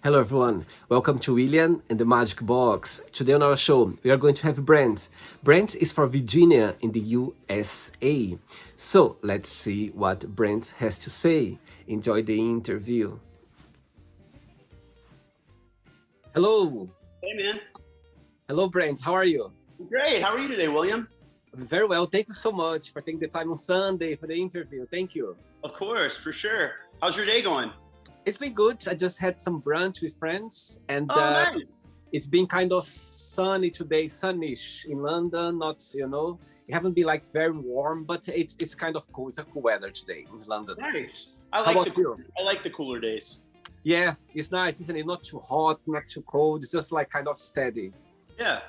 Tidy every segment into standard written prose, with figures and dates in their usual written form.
Hello everyone, welcome to William and the Magic Box. Today on our show, we are going to have Brent. Brent is from Virginia in the USA. So let's see what Brent has to say. Enjoy the interview. Hello. Hey, man. Hello Brent, how are you? Great. How are you today, William? Very well, thank you so much for taking the time on Sunday for the interview. Thank you. Of course, for sure. How's your day going? It's been good. I just had some brunch with friends and Oh, nice. it's been kind of sunny today, sunnish in London. Not, it haven't been like very warm, but it's kind of cool. It's a cool weather today in London. Nice. How about you? I like the cooler days. Yeah, it's nice, isn't it? Not too hot, not too cold. It's just like kind of steady. Yeah.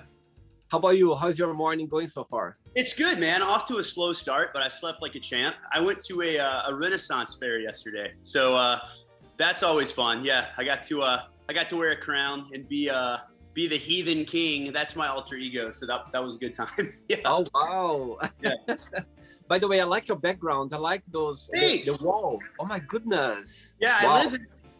How about you? How's your morning going so far? It's good, man. Off to a slow start, but I slept like a champ. I went to a Renaissance fair yesterday, so that's always fun. Yeah, I got to wear a crown and be the heathen king. That's my alter ego. So that was a good time. Yeah. Oh wow! Yeah. By the way, I like your background. I like those the wall. Oh my goodness! Yeah, wow.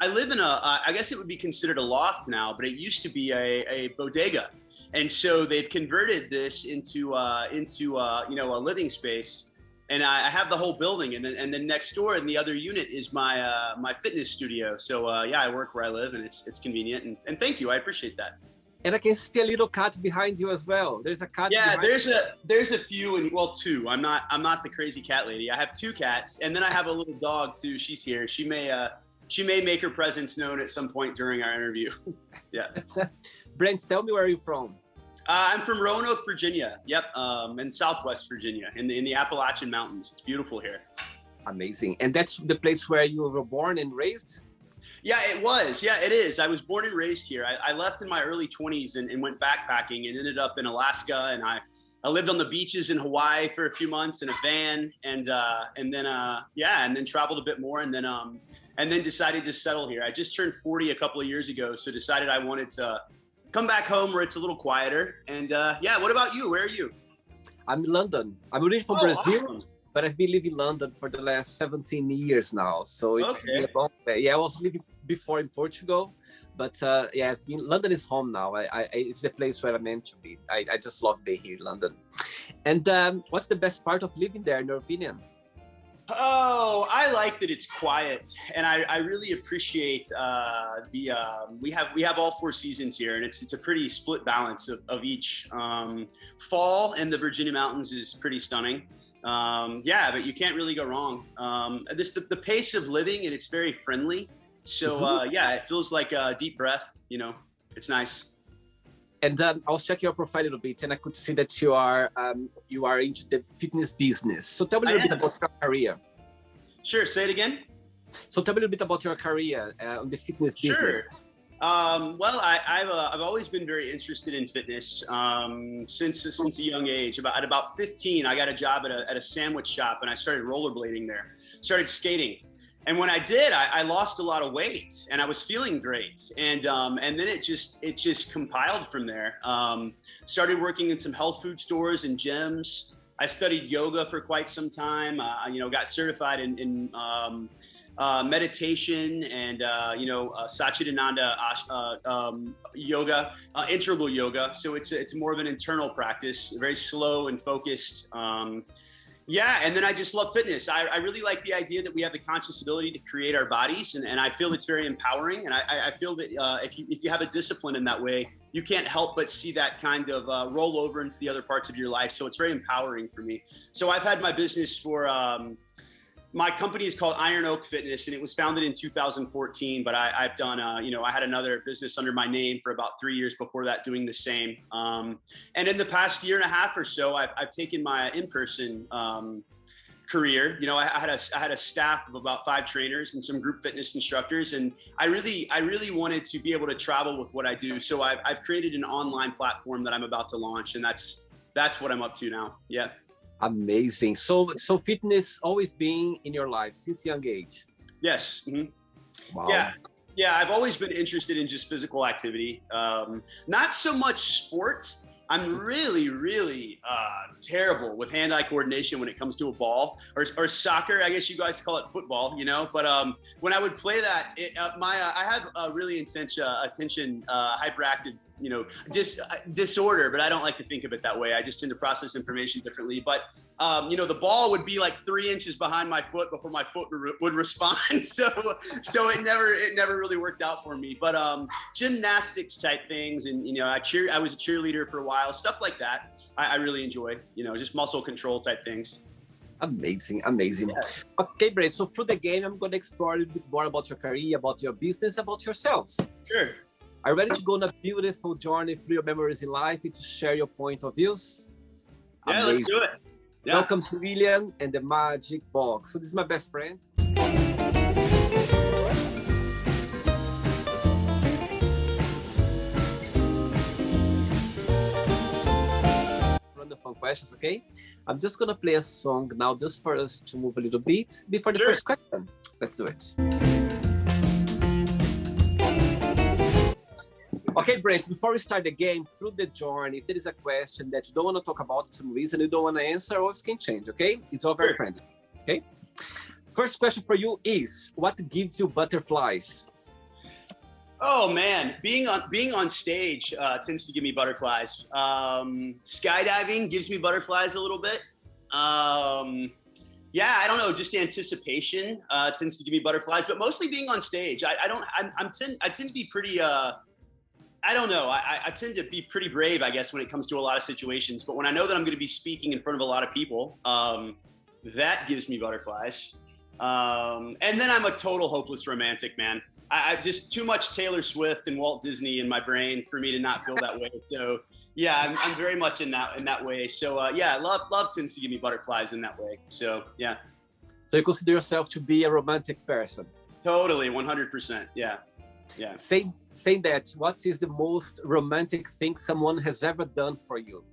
I live in I guess it would be considered a loft now, but it used to be a bodega. And so they've converted this into a living space, and I have the whole building, and then next door in the other unit is my fitness studio. So yeah, I work where I live, and it's convenient. And thank you, I appreciate that. And I can see a little cat behind you as well. There's a cat. Yeah, behind there's a few, and well, two. I'm not the crazy cat lady. I have two cats, and then I have a little dog too. She's here. She may make her presence known at some point during our interview. Yeah. Brent, tell me where you're from. I'm from Roanoke, Virginia. Yep, in Southwest Virginia, in the Appalachian Mountains. It's beautiful here. Amazing. And that's the place where you were born and raised? Yeah, it was. Yeah, it is. I was born and raised here. I left in my early 20s and went backpacking and ended up in Alaska. And I lived on the beaches in Hawaii for a few months in a van, and then traveled a bit more, and then decided to settle here. I just turned 40 a couple of years ago, so decided I wanted to come back home where it's a little quieter. And yeah, what about you? Where are you? I'm in London. I'm originally from Brazil, awesome. but I've been living in London for the last 17 years now. So it's Okay. been a long way. Yeah, I was living before in Portugal, but yeah, London is home now. It's the place where I'm meant to be. I just love being here in London. And what's the best part of living there, in your opinion? Oh, I like that it's quiet, and I really appreciate we have all four seasons here, and it's a pretty split balance of each. Fall in the Virginia mountains is pretty stunning. Yeah, but you can't really go wrong. The pace of living, and it's very friendly. So yeah, it feels like a deep breath. It's nice. And I was checking your profile a little bit, and I could see that you are into the fitness business. So tell me a little bit about your career. Sure, say it again. So tell me a little bit about your career on the fitness business. Sure. Well, I've always been very interested in fitness since a young age. At about 15, I got a job at a sandwich shop, and I started rollerblading there. Started skating. And when I did, I lost a lot of weight, and I was feeling great. And then it just compiled from there. Started working in some health food stores and gyms. I studied yoga for quite some time. Got certified in meditation and Satchidananda yoga, integral yoga. So it's more of an internal practice, very slow and focused. Yeah, and then I just love fitness. I really like the idea that we have the conscious ability to create our bodies, and I feel it's very empowering. And I feel that if you have a discipline in that way, you can't help but see that kind of roll over into the other parts of your life. So it's very empowering for me. So I've had my business for my company is called Iron Oak Fitness, and it was founded in 2014. But I've done, I had another business under my name for about 3 years before that, doing the same. And in the past year and a half or so, I've taken my in-person career. I had a staff of about 5 trainers and some group fitness instructors, and I really wanted to be able to travel with what I do. So I've created an online platform that I'm about to launch, and that's what I'm up to now. Yeah. Amazing. So fitness always been in your life since young age? Yes. Mm-hmm. Wow. Yeah. I've always been interested in just physical activity. Not so much sport, I'm really terrible with hand-eye coordination when it comes to a ball or soccer. I guess you guys call it football, you know. But when I would play that, I have a really intense attention hyperactive, you know, disorder. But I don't like to think of it that way. I just tend to process information differently. But you know, the ball would be like 3 inches behind my foot before my foot would respond. so it never really worked out for me. But gymnastics type things, and you know, I was a cheerleader for a while, stuff like that. I really enjoy, you know, just muscle control type things. Amazing, amazing. Yeah. Okay, Brent, so through the game, I'm going to explore a little bit more about your career, about your business, about yourself. Sure. Are you ready to go on a beautiful journey through your memories in life and to share your point of views? Yeah, amazing. Let's do it. Yeah. Welcome to William and the Magic Box. So this is my best friend. Fun questions, okay? I'm just gonna play a song now just for us to move a little bit before the first question. Let's do it. Okay, Brent, before we start the game, through the journey, if there is a question that you don't want to talk about for some reason, you don't want to answer, always can change, okay? It's all very friendly, okay? First question for you is, what gives you butterflies? Oh man, being on stage tends to give me butterflies. Skydiving gives me butterflies a little bit. Yeah, I don't know, just anticipation tends to give me butterflies, but mostly being on stage. I tend to be pretty. I don't know. I tend to be pretty brave, I guess, when it comes to a lot of situations. But when I know that I'm going to be speaking in front of a lot of people, that gives me butterflies. And then I'm a total hopeless romantic, man. I just too much Taylor Swift and Walt Disney in my brain for me to not feel that way. So yeah, I'm very much in that way. So yeah, love tends to give me butterflies in that way. So yeah. So you consider yourself to be a romantic person? Totally, 100%. Yeah. Yeah. Saying that, what is the most romantic thing someone has ever done for you?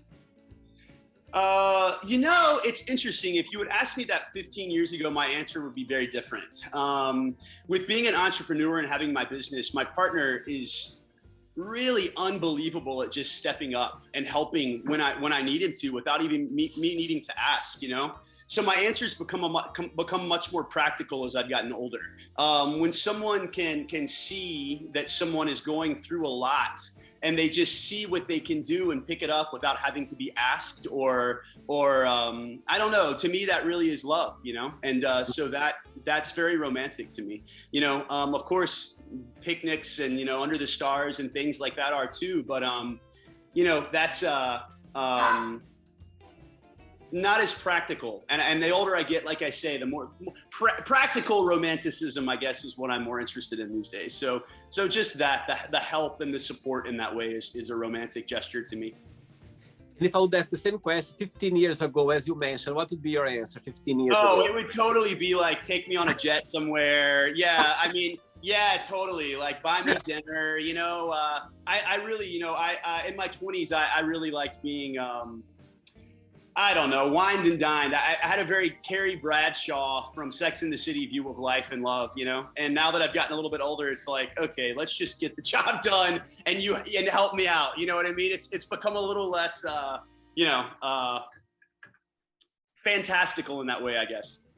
You know, it's interesting. If you would ask me that 15 years ago, my answer would be very different. With being an entrepreneur and having my business, my partner is really unbelievable at just stepping up and helping when I need him to, without even me needing to ask, you know? So my answers become much more practical as I've gotten older. When someone can see that someone is going through a lot, and they just see what they can do and pick it up without having to be asked, or I don't know. To me, that really is love, you know. And so that's very romantic to me, you know. Of course, picnics and, you know, under the stars and things like that are too. But you know, that's not as practical. And the older I get, like I say, the more practical romanticism, I guess, is what I'm more interested in these days. So just that, the help and the support in that way is a romantic gesture to me. And if I would ask the same question 15 years ago, as you mentioned, what would be your answer 15 years ago? Oh, it would totally be like, take me on a jet somewhere. Yeah, I mean, yeah, totally. Like, buy me dinner, you know. I really, you know, I in my 20s, I really liked being, I don't know, wined and dined. I had a very Carrie Bradshaw from Sex and the City view of life and love, you know? And now that I've gotten a little bit older, it's like, okay, let's just get the job done and help me out. You know what I mean? It's become a little less, you know, fantastical in that way, I guess.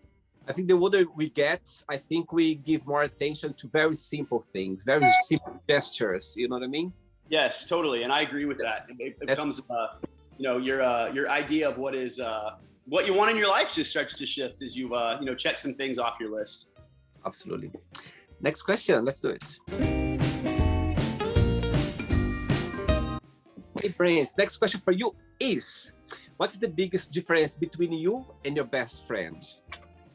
I think the older we get, I think we give more attention to very simple things, very simple gestures. You know what I mean? Yes, totally. And I agree with that. It becomes, you know, your idea of what you want in your life just starts to shift as you you know, check some things off your list. Absolutely. Next question. Let's do it. Okay, Brent. Next question for you is, what's the biggest difference between you and your best friend?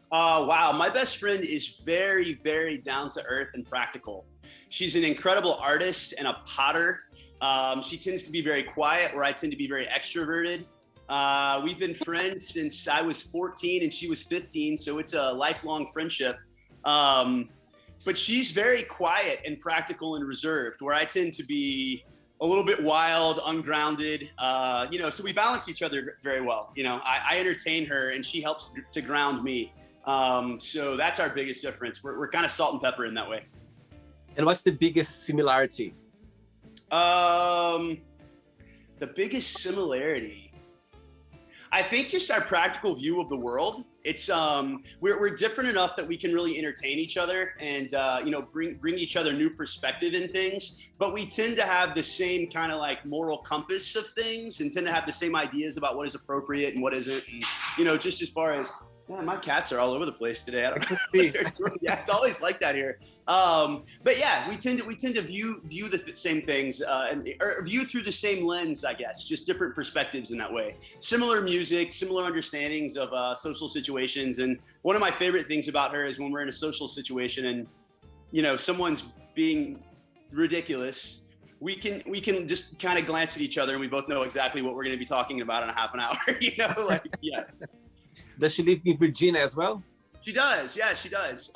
Wow, my best friend is very, very down to earth and practical. She's an incredible artist and a potter. She tends to be very quiet, where I tend to be very extroverted. We've been friends since I was 14 and she was 15, so it's a lifelong friendship. But she's very quiet and practical and reserved, where I tend to be a little bit wild, ungrounded. You know, so we balance each other very well. You know, I entertain her and she helps to ground me. So that's our biggest difference. We're kind of salt and pepper in that way. And what's the biggest similarity? The biggest similarity, I think, just our practical view of the world. It's we're different enough that we can really entertain each other and bring each other new perspective in things. But we tend to have the same kind of like moral compass of things, and tend to have the same ideas about what is appropriate and what isn't. And just as far as, man, my cats are all over the place today. I don't know. Yeah, it's always like that here. But yeah, we tend to view the same things or view through the same lens, I guess, just different perspectives in that way. Similar music, similar understandings of social situations. And one of my favorite things about her is when we're in a social situation and someone's being ridiculous, we can just kind of glance at each other and we both know exactly what we're going to be talking about in a half an hour. Yeah. Does she live in Virginia as well? She does. Yeah, she does.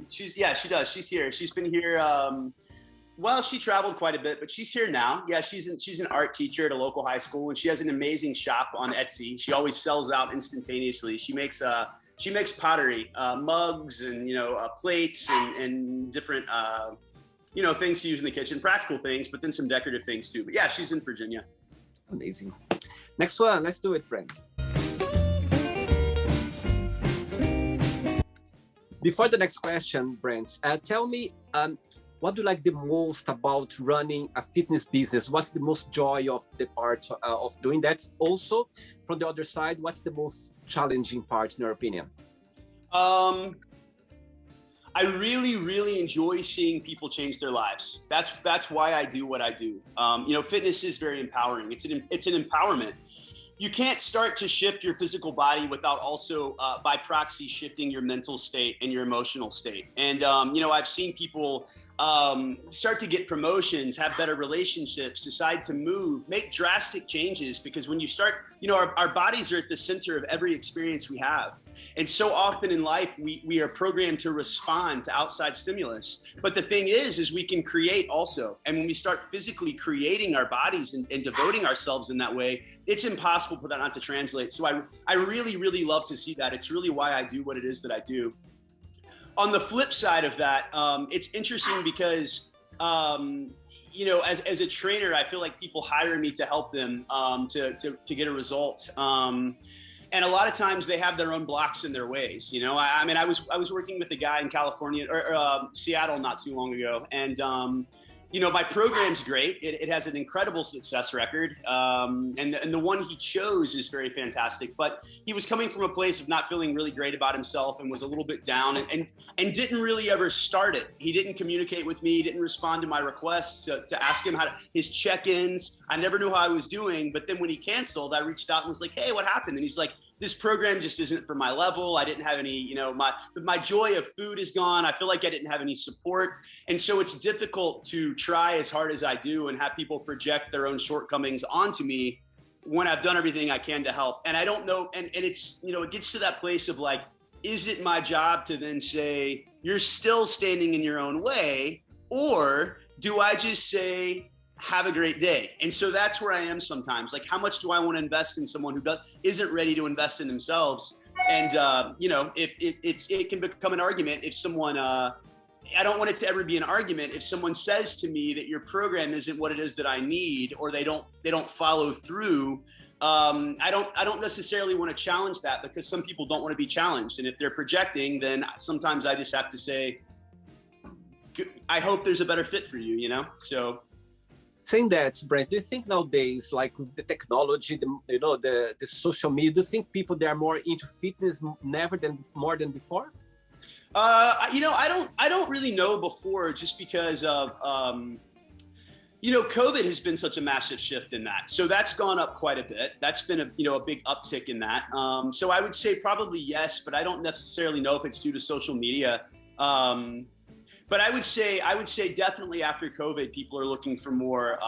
She does. She's here. She's been here. She traveled quite a bit, but she's here now. Yeah, she's an art teacher at a local high school, and she has an amazing shop on Etsy. She always sells out instantaneously. She makes pottery, mugs, and plates, and different things to use in the kitchen, practical things, but then some decorative things too. But yeah, she's in Virginia. Amazing. Next one. Let's do it, Brent. Before the next question, Brent, tell me, what do you like the most about running a fitness business? What's the most joy of the part of doing that? Also, from the other side, what's the most challenging part in your opinion? I really, really enjoy seeing people change their lives. That's why I do what I do. Fitness is very empowering. It's an empowerment. You can't start to shift your physical body without also, by proxy, shifting your mental state and your emotional state. And, I've seen people start to get promotions, have better relationships, decide to move, make drastic changes, because when you start, our bodies are at the center of every experience we have. And so often in life, we are programmed to respond to outside stimulus. But the thing is we can create also. And when we start physically creating our bodies and devoting ourselves in that way, it's impossible for that not to translate. So I really, really love to see that. It's really why I do what it is that I do. On the flip side of that, it's interesting because, as a trainer, I feel like people hire me to help them to get a result. And a lot of times they have their own blocks in their ways. I was working with a guy in California or Seattle not too long ago, and my program's great. It has an incredible success record, and the one he chose is very fantastic. But he was coming from a place of not feeling really great about himself and was a little bit down, and didn't really ever start it. He didn't communicate with me. He didn't respond to my requests to ask him his check-ins. I never knew how I was doing. But then when he canceled, I reached out and was like, "Hey, what happened?" And he's like, "This program just isn't for my level. I didn't have any, my joy of food is gone. I feel like I didn't have any support." And so it's difficult to try as hard as I do and have people project their own shortcomings onto me when I've done everything I can to help. And I don't know. And it's, it gets to that place of like, is it my job to then say, you're still standing in your own way? Or do I just say, have a great day? And so that's where I am sometimes. Like, how much do I want to invest in someone who isn't ready to invest in themselves? And it can become an argument if someone. I don't want it to ever be an argument if someone says to me that your program isn't what it is that I need, or they don't follow through. I don't necessarily want to challenge that, because some people don't want to be challenged. And if they're projecting, then sometimes I just have to say, I hope there's a better fit for you. So. Saying that, Brent, do you think nowadays, like with the technology, the social media, do you think people they are more into fitness more than before? I don't really know before, just because of COVID has been such a massive shift in that. So that's gone up quite a bit. That's been a big uptick in that. So I would say probably yes, but I don't necessarily know if it's due to social media. But I would say definitely after COVID, people are looking for more,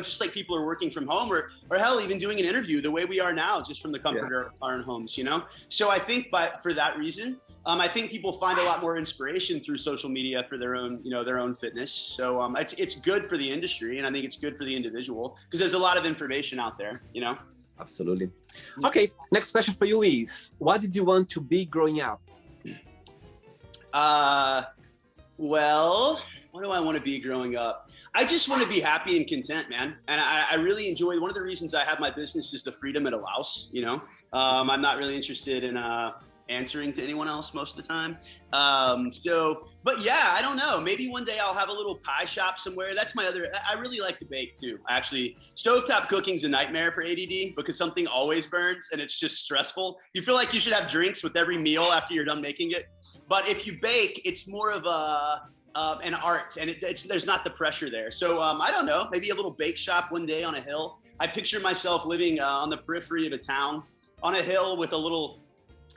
just like people are working from home or hell, even doing an interview the way we are now, just from the comfort of our own homes, So I think, for that reason, I think people find a lot more inspiration through social media for their own fitness. So it's good for the industry, and I think it's good for the individual, because there's a lot of information out there, Absolutely. Okay, next question for you is, what did you want to be growing up? Well, what do I want to be growing up? I just want to be happy and content, man. And I really enjoy, one of the reasons I have my business is the freedom it allows, you know. I'm not really interested in answering to anyone else most of the time. But yeah, I don't know. Maybe one day I'll have a little pie shop somewhere. That's my other, I really like to bake too. Actually, stovetop cooking's a nightmare for ADD because something always burns and it's just stressful. You feel like you should have drinks with every meal after you're done making it. But if you bake, it's more of an art, and there's not the pressure there. So I don't know, maybe a little bake shop one day on a hill. I picture myself living on the periphery of a town on a hill with a little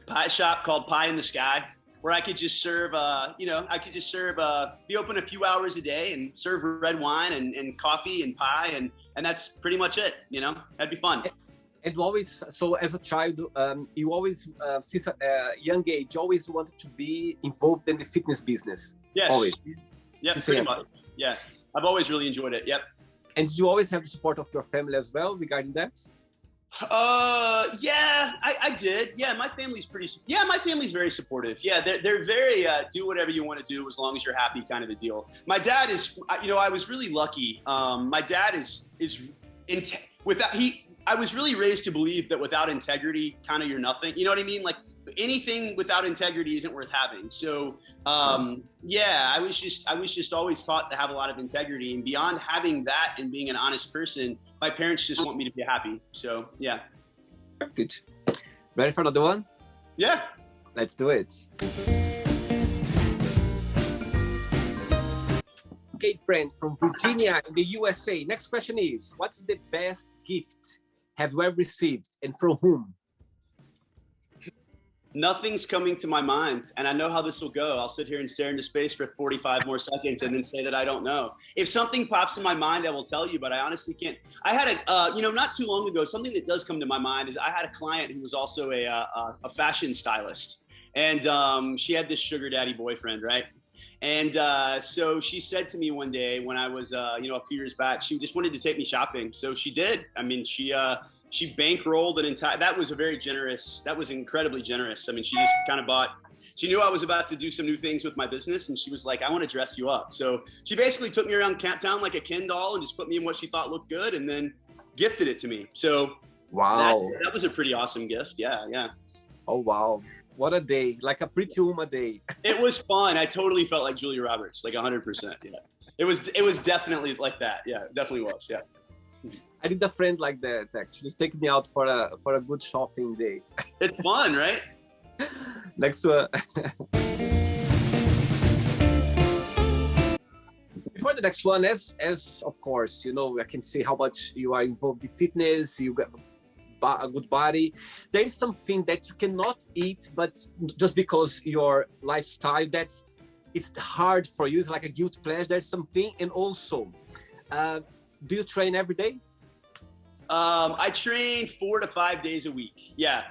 pie shop called Pie in the Sky, where I could just serve, be open a few hours a day and serve red wine and coffee and pie, and that's pretty much it. You know, that'd be fun. And always, so as a child, you always, since a young age, always wanted to be involved in the fitness business. Yes. Always. Yeah, pretty much. Yeah, I've always really enjoyed it. Yep. And did you always have the support of your family as well regarding that? Yeah, I did. Yeah, my family's very supportive. Yeah, they're very, do whatever you want to do as long as you're happy kind of a deal. My dad is, you know, I was really lucky. My dad I was really raised to believe that without integrity, kind of you're nothing. You know what I mean? Like anything without integrity isn't worth having. So, yeah, I was just always taught to have a lot of integrity, and beyond having that and being an honest person, my parents just want me to be happy. So, yeah. Good. Ready for another one? Yeah. Let's do it. Okay, Brent from Virginia in the USA. Next question is, what's the best gift have you ever received and from whom? Nothing's coming to my mind, and I know how this will go. I'll sit here and stare into space for 45 more seconds and then say that I don't know. If something pops in my mind, I will tell you, but I honestly can't. I had not too long ago, something that does come to my mind is I had a client who was also a fashion stylist, and she had this sugar daddy boyfriend, right? And so she said to me one day when I was, a few years back, she just wanted to take me shopping. So she did. I mean, she bankrolled an entire, that was incredibly generous. I mean, she just kind of she knew I was about to do some new things with my business, and she was like, I want to dress you up. So she basically took me around Town like a Ken doll and just put me in what she thought looked good and then gifted it to me. So wow, that was a pretty awesome gift. Yeah, yeah. Oh, wow. What a day, like a Pretty Woman day. It was fun. I totally felt like Julia Roberts, like 100%. Yeah, it was definitely like that. Yeah, it definitely was. Yeah. I need a friend like that, actually. Take me out for a good shopping day. It's fun, right? Next one. Before the next one, as of course, you know, I can see how much you are involved in fitness, you got a good body. There is something that you cannot eat, but just because your lifestyle, that it's hard for you, it's like a guilt pleasure. There's something, and also, do you train every day? I train 4 to 5 days a week. Yeah.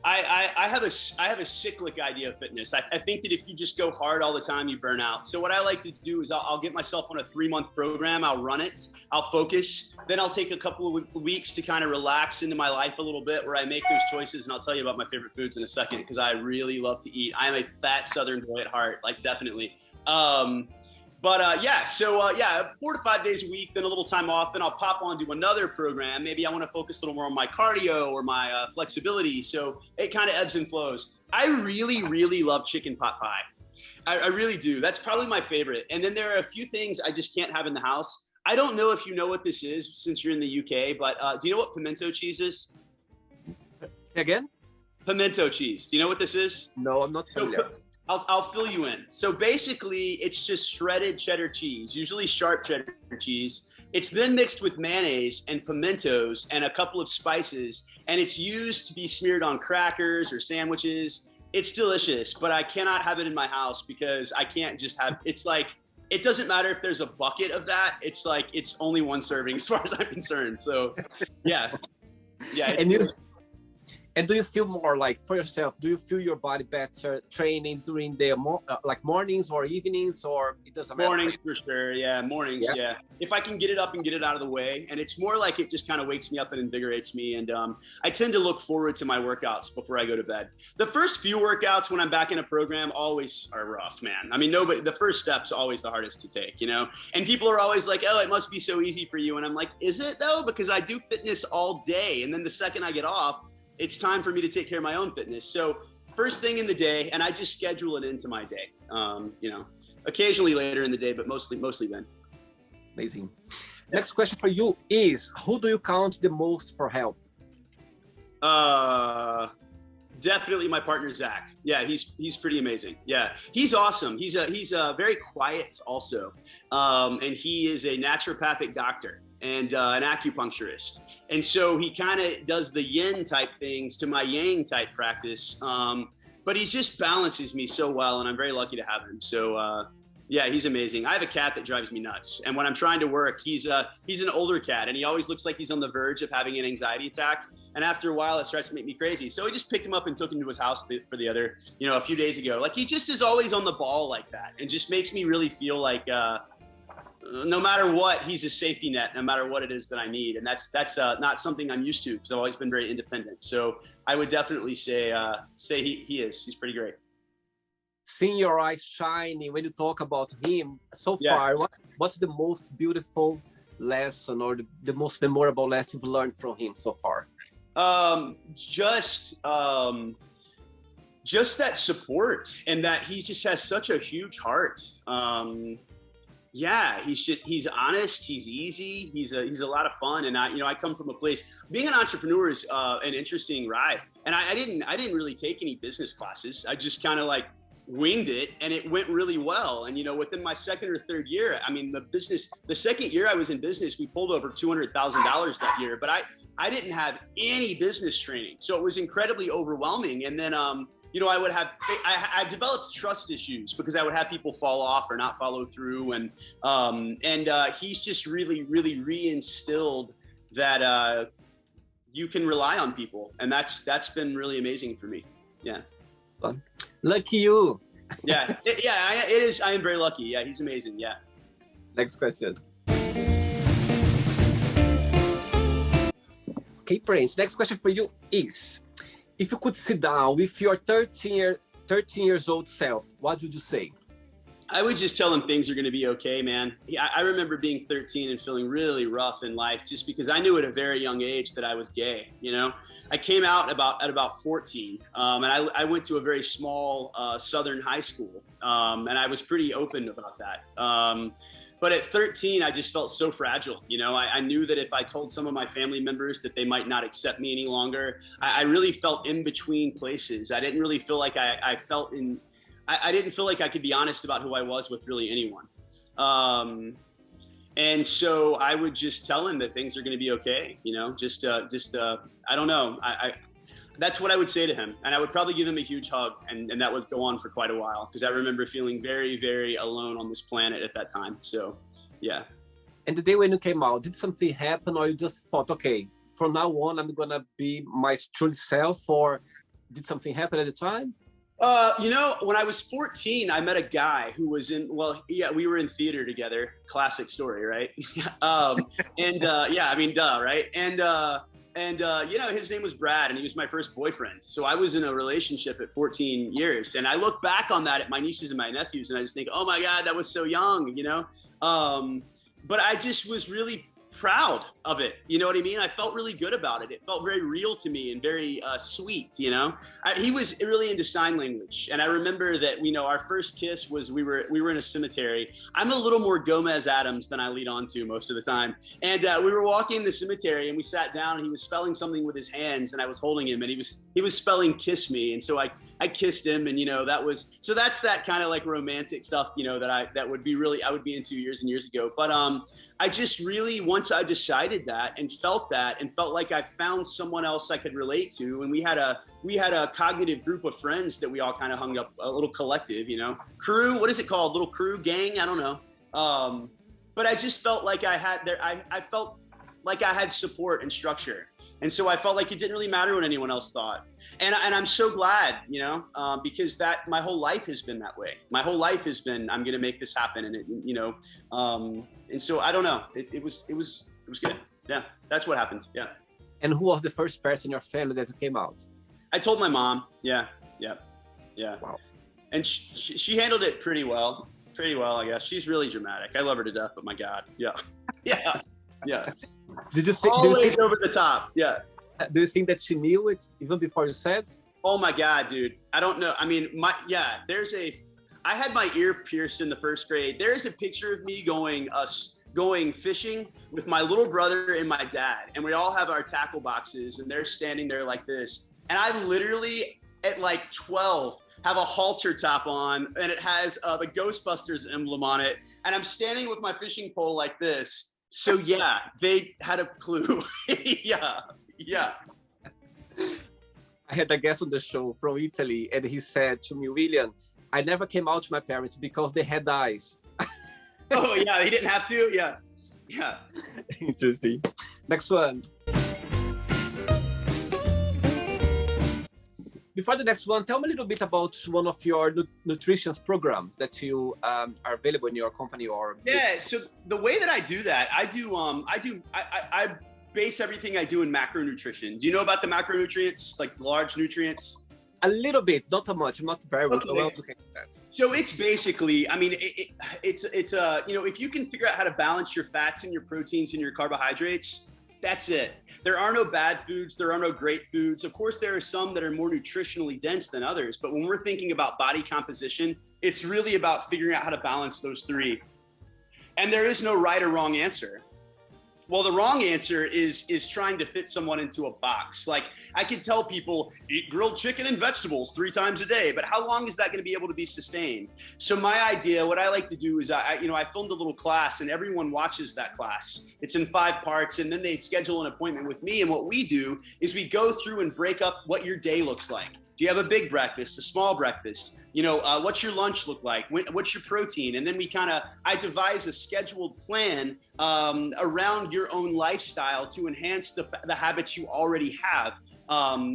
I have a cyclic idea of fitness. I think that if you just go hard all the time, you burn out. So what I like to do is I'll get myself on a 3-month program. I'll run it. I'll focus. Then I'll take a couple of weeks to kind of relax into my life a little bit, where I make those choices. And I'll tell you about my favorite foods in a second, because I really love to eat. I am a fat Southern boy at heart, like definitely. Yeah, so 4 to 5 days a week, then a little time off, then I'll pop on to another program. Maybe I want to focus a little more on my cardio or my flexibility. So it kind of ebbs and flows. I really, really love chicken pot pie. I really do. That's probably my favorite. And then there are a few things I just can't have in the house. I don't know if you know what this is since you're in the UK, but do you know what pimento cheese is? Again? Pimento cheese. Do you know what this is? No, I'm not familiar. I'll fill you in. So basically, it's just shredded cheddar cheese, usually sharp cheddar cheese. It's then mixed with mayonnaise and pimentos and a couple of spices, and it's used to be smeared on crackers or sandwiches. It's delicious, but I cannot have it in my house because I can't just have, it's like, it doesn't matter if there's a bucket of that. It's like, it's only one serving as far as I'm concerned. So yeah. Yeah. And do you feel more like for yourself? Do you feel your body better training during the like mornings or evenings, or it doesn't matter? Mornings for sure. Yeah, mornings. Yeah. Yeah. If I can get it up and get it out of the way, and it's more like it just kind of wakes me up and invigorates me. And I tend to look forward to my workouts before I go to bed. The first few workouts when I'm back in a program always are rough, man. I mean, the first step's always the hardest to take, you know. And people are always like, "Oh, it must be so easy for you," and I'm like, "Is it though?" Because I do fitness all day, and then the second I get off, it's time for me to take care of my own fitness. So first thing in the day, and I just schedule it into my day. You know, occasionally later in the day, but mostly then. Amazing. Next question for you is, who do you count the most for help? Definitely my partner, Zach. Yeah, he's pretty amazing. Yeah, he's awesome. He's very quiet also. And he is a naturopathic doctor and an acupuncturist. And so he kind of does the yin type things to my yang type practice. But he just balances me so well, and I'm very lucky to have him. So yeah, he's amazing. I have a cat that drives me nuts. And when I'm trying to work, he's an older cat, and he always looks like he's on the verge of having an anxiety attack. And after a while, it starts to make me crazy. So I just picked him up and took him to his house for the other, you know, a few days ago. Like, he just is always on the ball like that, and just makes me really feel like no matter what, he's a safety net, no matter what it is that I need. And that's not something I'm used to, because I've always been very independent. So I would definitely say he's pretty great. Seeing your eyes shining when you talk about him so far, what's the most beautiful lesson or the most memorable lesson you've learned from him so far? Just that support, and that he just has such a huge heart. Yeah, he's honest, he's easy, he's a lot of fun. And I come from a place, being an entrepreneur is an interesting ride. And I didn't really take any business classes. I just kind of like winged it, and it went really well. And, you know, within my second or third year, I mean, the second year I was in business, we pulled over $200,000 that year, but I didn't have any business training. So it was incredibly overwhelming. And then, you know, I developed trust issues because I would have people fall off or not follow through. And he's just really, really reinstilled that you can rely on people. And that's been really amazing for me. Yeah. Lucky you. Yeah. It is. I am very lucky. Yeah. He's amazing. Yeah. Next question. Okay, Brents, next question for you is, if you could sit down with your 13 years old self, what would you say? I would just tell him things are going to be okay, man. I remember being 13 and feeling really rough in life, just because I knew at a very young age that I was gay. You know, I came out at about 14, and I went to a very small Southern high school, and I was pretty open about that. But at 13, I just felt so fragile. You know, I knew that if I told some of my family members that they might not accept me any longer. I really felt in between places. I didn't really feel like I didn't feel like I could be honest about who I was with really anyone. And so I would just tell him that things are going to be okay. You know, I don't know. That's what I would say to him. And I would probably give him a huge hug, and that would go on for quite a while, because I remember feeling very, very alone on this planet at that time. So, yeah. And the day when you came out, did something happen, or you just thought, okay, from now on, I'm going to be my true self, or did something happen at the time? You know, when I was 14, I met a guy who was we were in theater together. Classic story, right? Right? And you know, his name was Brad, and he was my first boyfriend. So I was in a relationship at 14 years. And I look back on that at my nieces and my nephews, and I just think, oh my God, that was so young, you know? But I just was really proud of it. You know what I mean? I felt really good about it. It felt very real to me and very sweet, you know? He was really into sign language. And I remember that, you know, our first kiss was, we were in a cemetery. I'm a little more Gomez Adams than I lead on to most of the time. And we were walking in the cemetery, and we sat down, and he was spelling something with his hands, and I was holding him, and he was spelling kiss me. And so I kissed him, and, you know, that's that kind of like romantic stuff, you know, I would be into years and years ago. But I just really, once I decided that and felt like I found someone else I could relate to, and we had a cognitive group of friends that we all kind of hung up, a little collective, you know, crew, what is it called? Little crew, gang? I don't know. But I just felt like I felt like I had support and structure. And so I felt like it didn't really matter what anyone else thought. And I'm so glad, because that my whole life has been that way. My whole life has been, I'm going to make this happen. And and so I don't know. It was good. Yeah, that's what happened. Yeah. And who was the first person in your family that came out? I told my mom. Yeah. Wow. And she handled it pretty well, I guess. She's really dramatic. I love her to death, but my God. Yeah. Did you think always over the top? Yeah. Do you think that she knew it even before you said? Oh my God, dude. I don't know. I mean, I had my ear pierced in the first grade. There's a picture of me going fishing with my little brother and my dad. And we all have our tackle boxes and they're standing there like this. And I literally at like 12 have a halter top on and it has the Ghostbusters emblem on it. And I'm standing with my fishing pole like this. So yeah, they had a clue. Yeah. I had a guest on the show from Italy, and he said to me, William, I never came out to my parents because they had eyes. Oh yeah, he didn't have to. Yeah. Interesting. Next one. Before the next one, tell me a little bit about one of your nutrition programs that you are available in your company or. Yeah. So the way that I do that, I base everything I do in macronutrition. Do you know about the macronutrients, like large nutrients? A little bit, not so much. I'm not very well looking at that. So it's basically, I mean, it's if you can figure out how to balance your fats and your proteins and your carbohydrates, that's it. There are no bad foods. There are no great foods. Of course, there are some that are more nutritionally dense than others. But when we're thinking about body composition, it's really about figuring out how to balance those three. And there is no right or wrong answer. Well, the wrong answer is trying to fit someone into a box. Like I can tell people eat grilled chicken and vegetables 3 times a day, but how long is that going to be able to be sustained? So my idea, what I like to do is I filmed a little class and everyone watches that class. It's in 5 parts and then they schedule an appointment with me. And what we do is we go through and break up what your day looks like. Do you have a big breakfast, a small breakfast? What's your lunch look like? What's your protein? And then I devise a scheduled plan around your own lifestyle to enhance the habits you already have.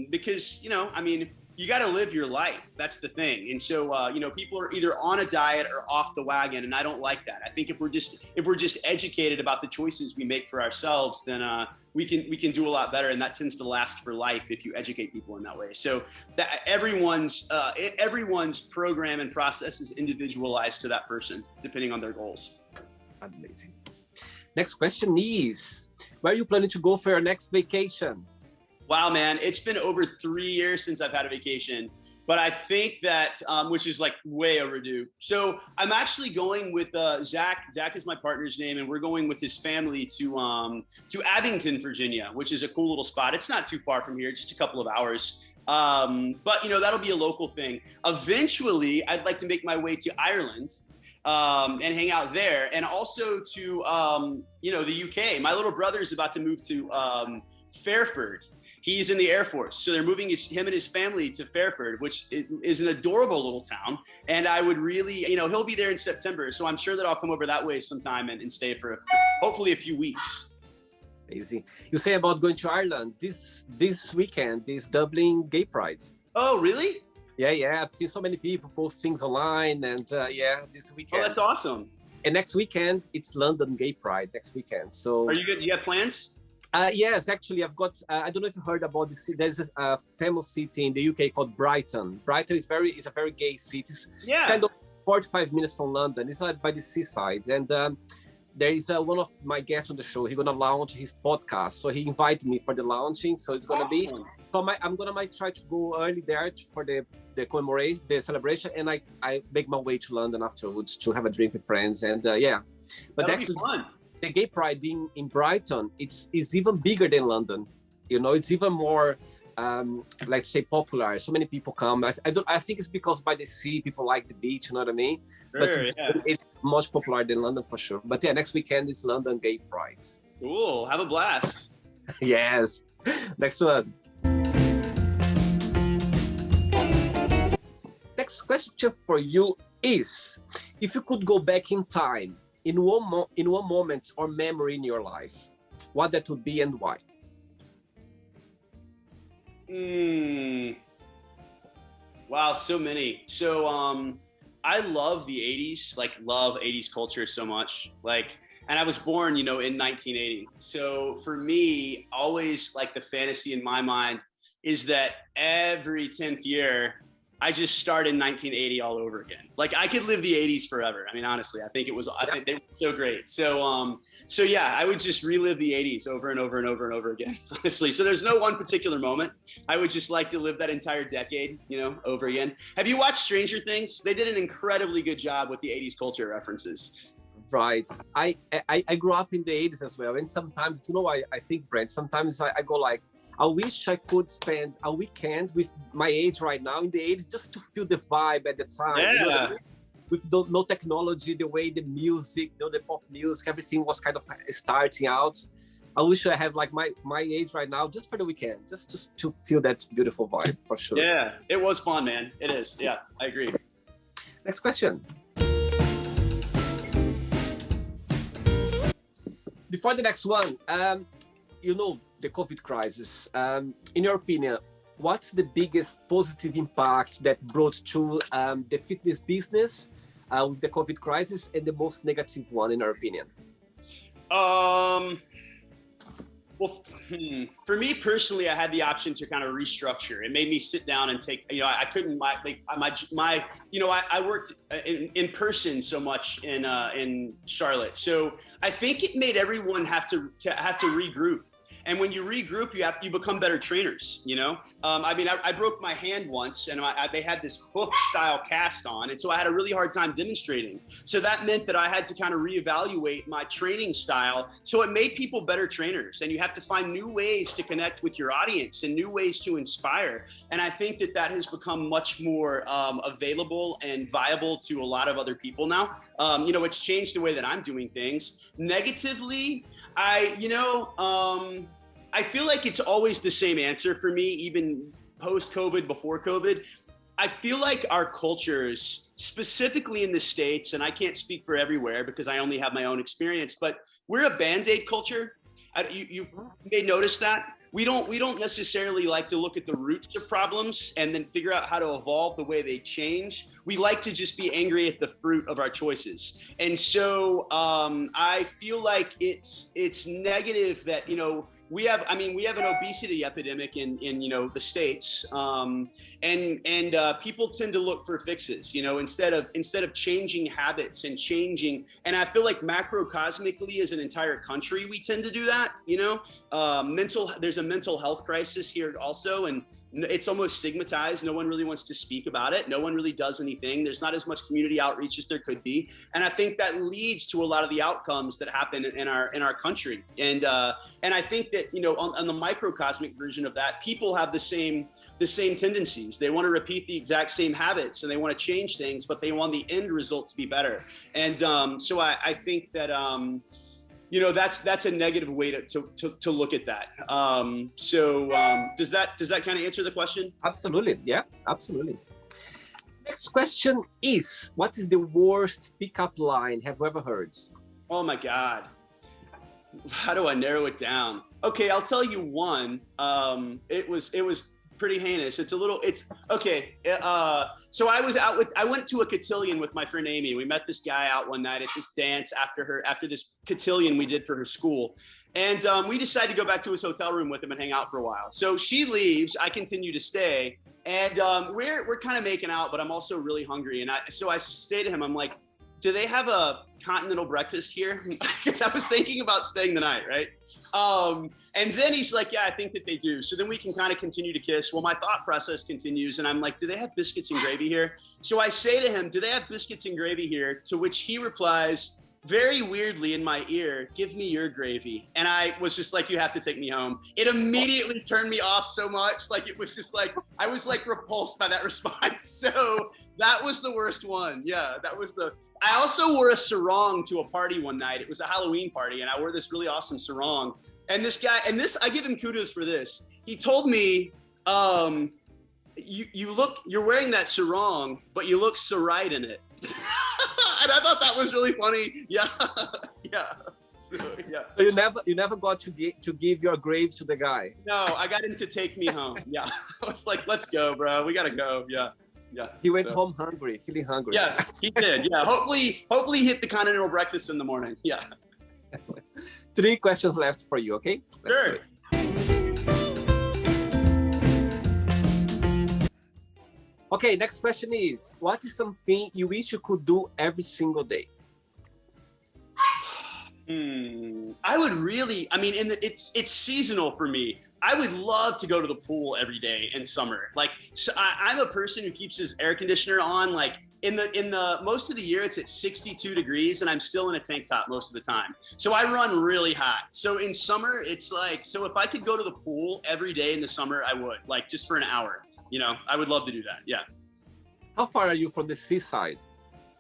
Because, you got to live your life. That's the thing. And so, people are either on a diet or off the wagon. And I don't like that. I think if we're just educated about the choices we make for ourselves, then we can do a lot better. And that tends to last for life if you educate people in that way. So that everyone's program and process is individualized to that person, depending on their goals. Amazing. Next question is, where are you planning to go for your next vacation? Wow, man, it's been over 3 years since I've had a vacation, but I think that, which is like way overdue. So I'm actually going with Zach. Zach is my partner's name, and we're going with his family to Abington, Virginia, which is a cool little spot. It's not too far from here, just a couple of hours. But that'll be a local thing. Eventually, I'd like to make my way to Ireland and hang out there, and also to the UK. My little brother is about to move to Fairford. He's in the Air Force. So they're moving him and his family to Fairford, which is an adorable little town. And I would really, he'll be there in September. So I'm sure that I'll come over that way sometime and stay for hopefully a few weeks. Amazing. You say about going to Ireland. This weekend is Dublin Gay Pride. Oh, really? Yeah. I've seen so many people post things online and this weekend. Oh, that's awesome. And next weekend, it's London Gay Pride next weekend. So are you good? Do you have plans? Yes, actually, I've got. I don't know if you heard about this. There's a famous city in the UK called Brighton. Brighton is a very gay city. It's kind of 45 minutes from London. It's by the seaside, and there is one of my guests on the show. He's gonna launch his podcast, so he invited me for the launching. So it's gonna be. So I'm gonna try to go early there for the commemorate the celebration, and I make my way to London afterwards to have a drink with friends, and But that'll actually, be fun. The Gay Pride in Brighton, is even bigger than London. It's even more, popular. So many people come. I think it's because by the sea, people like the beach. You know what I mean? Sure, but it's much popular than London for sure. But yeah, next weekend is London Gay Pride. Cool. Have a blast. Yes. Next one. Next question for you is, if you could go back in time, in one moment or memory in your life, what that would be and why? Mm, wow, so many. So I love the 80s, like love 80s culture so much. Like, and I was born, in 1980. So for me, always like the fantasy in my mind is that every 10th year, I just start in 1980 all over again. Like I could live the 80s forever. I mean, honestly, I think they were so great. So yeah, I would just relive the 80s over and over and over and over again, honestly. So there's no one particular moment. I would just like to live that entire decade, over again. Have you watched Stranger Things? They did an incredibly good job with the 80s culture references. Right. I grew up in the 80s as well. And sometimes, I think, Brent, sometimes I go like, I wish I could spend a weekend with my age right now in the 80s just to feel the vibe at the time. Yeah. With no technology, the way the music, the pop music, everything was kind of starting out. I wish I have like my age right now just for the weekend, just to feel that beautiful vibe, for sure. Yeah, it was fun, man. It is. Yeah, I agree. Next question. Before the next one, the COVID crisis. In your opinion, what's the biggest positive impact that brought to the fitness business with the COVID crisis, and the most negative one, in your opinion? Well, for me personally, I had the option to kind of restructure. It made me sit down and take, I couldn't, I worked in person so much in Charlotte. So I think it made everyone have to regroup. And when you regroup, you become better trainers, I broke my hand once, and they had this hook style cast on. And so I had a really hard time demonstrating. So that meant that I had to kind of reevaluate my training style. So it made people better trainers, and you have to find new ways to connect with your audience and new ways to inspire. And I think that has become much more available and viable to a lot of other people now. It's changed the way that I'm doing things. Negatively, I feel like it's always the same answer for me, even post-COVID, before COVID. I feel like our cultures, specifically in the States, and I can't speak for everywhere because I only have my own experience, but we're a Band-Aid culture. You may notice that. We don't necessarily like to look at the roots of problems and then figure out how to evolve the way they change. We like to just be angry at the fruit of our choices. And so I feel like it's negative that, we have an obesity epidemic in the States, and people tend to look for fixes, instead of changing habits and changing. And I feel like macrocosmically, as an entire country, we tend to do that. There's a mental health crisis here also, and it's almost stigmatized. No one really wants to speak about it. No one really does anything. There's not as much community outreach as there could be. And I think that leads to a lot of the outcomes that happen in our country. And I think that, on the microcosmic version of that, people have the same tendencies. They want to repeat the exact same habits, and they want to change things, but they want the end result to be better. And so I think that, that's a negative way to look at that. Does that kind of answer the question? Absolutely. Yeah, absolutely. Next question is, what is the worst pickup line have you ever heard? Oh my God. How do I narrow it down? Okay, I'll tell you one. It was pretty heinous. Okay. So I went to a cotillion with my friend Amy. We met this guy out one night at this dance after this cotillion we did for her school. And we decided to go back to his hotel room with him and hang out for a while. So she leaves, I continue to stay. And we're kind of making out, but I'm also really hungry. And so I say to him, I'm like, do they have a continental breakfast here? Because I was thinking about staying the night, right? And then he's like, yeah, I think that they do. So then we can kind of continue to kiss. Well, my thought process continues, and I'm like, do they have biscuits and gravy here? So I say to him, do they have biscuits and gravy here? To which he replies, very weirdly in my ear, give me your gravy. And I was just like, you have to take me home. It immediately turned me off so much. Like, it was just like, I was like repulsed by that response. So that was the worst one. Yeah, I also wore a sarong to a party one night. It was a Halloween party, and I wore this really awesome sarong. And this guy, I give him kudos for this. He told me, you're wearing that sarong, but you look so right in it. And I thought that was really funny. Yeah, yeah. So, yeah. So you never got to give your grave to the guy. No, I got him to take me home. Yeah. I was like, let's go, bro. We gotta go. Yeah. Yeah. He went home hungry, feeling hungry. Yeah, he did. Yeah. Hopefully he hit the continental breakfast in the morning. Yeah. 3 questions left for you, okay? Let's Sure. do it. Okay, next question is, what is something you wish you could do every single day? I would really, I mean, it's seasonal for me. I would love to go to the pool every day in summer. Like, so I'm a person who keeps his air conditioner on. Like in the most of the year, it's at 62 degrees, and I'm still in a tank top most of the time. So I run really hot. So in summer, it's like, so if I could go to the pool every day in the summer, I would, like, just for an hour. You know, I would love to do that. Yeah. How far are you from the seaside?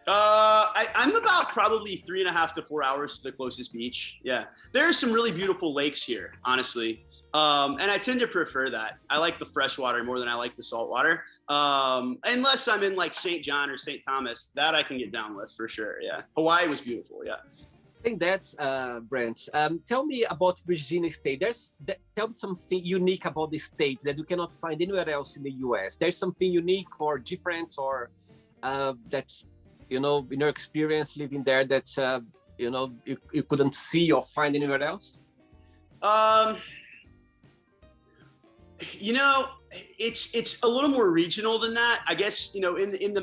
I'm about probably 3.5 to 4 hours to the closest beach. Yeah. There are some really beautiful lakes here, honestly. And I tend to prefer that. I like the fresh water more than I like the salt water. Unless I'm in like St. John or St. Thomas, that I can get down with for sure. Yeah. Hawaii was beautiful. Yeah. I think that's Brent. Tell me about Virginia State. Tell me something unique about the state that you cannot find anywhere else in the US. There's something unique or different, or that, you know, in your experience living there, that you know, you couldn't see or find anywhere else. You know, it's a little more regional than that. I guess, you know, in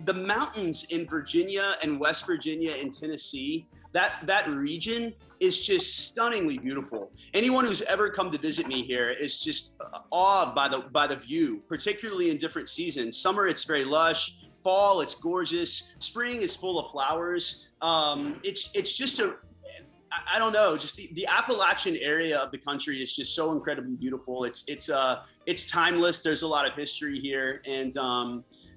the mountains in Virginia and West Virginia and Tennessee, that region is just stunningly beautiful. Anyone who's ever come to visit me here is just awed by the view, particularly in different seasons. Summer, it's very lush. Fall, it's gorgeous. Spring is full of flowers. It's just I don't know, just the Appalachian area of the country is just so incredibly beautiful. It's timeless. There's a lot of history here, and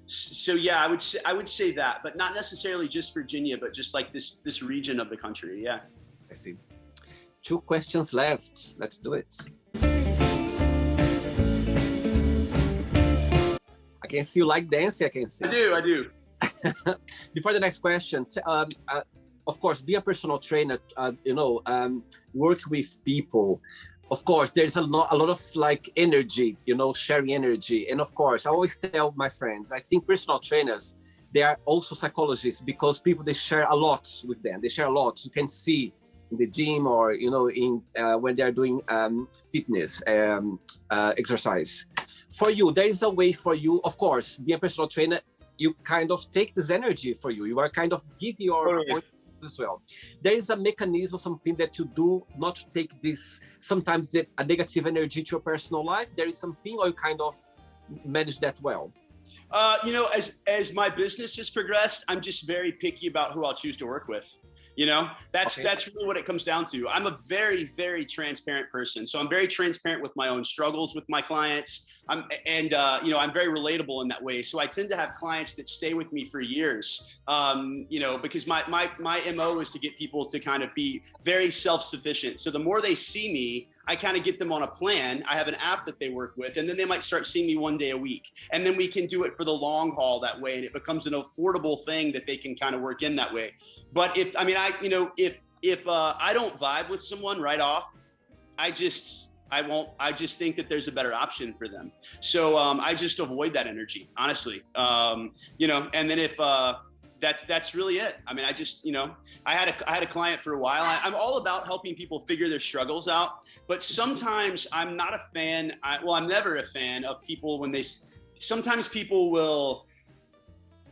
so yeah, I would say that, but not necessarily just Virginia, but just like this region of the country. Yeah. I see. 2 questions left. Let's do it. I can see you like dancing. I can see. I do. Before the next question, of course, be a personal trainer, you know, work with people. Of course, there's a lot of like energy, you know, sharing energy. And of course, I always tell my friends, I think personal trainers, they are also psychologists, because people, they share a lot with them. They share a lot. You can see in the gym, or, you know, in when they are doing fitness exercise. For you, there is a way for you, of course, being a personal trainer, you kind of take this energy for you. You are kind of give your point as well. There is a mechanism, something that you do not to take this, sometimes a negative energy to your personal life. There is something, or you kind of manage that well? You know, as my business has progressed, I'm just very picky about who I'll choose to work with. You know, that's really what it comes down to. I'm a very, very transparent person. So I'm very transparent with my own struggles with my clients. You know, I'm very relatable in that way. So I tend to have clients that stay with me for years, you know, because my MO is to get people to kind of be very self-sufficient. So the more they see me, I kind of get them on a plan. I have an app that they work with, and then they might start seeing me 1 day a week. And then we can do it for the long haul that way. And it becomes an affordable thing that they can kind of work in that way. But if I don't vibe with someone right off, I just think that there's a better option for them. So I just avoid that energy, honestly. You know, and then if that's really it. I mean, I just, you know, I had a client for a while. I'm all about helping people figure their struggles out, but sometimes I'm not a fan. I'm never a fan of people when sometimes people will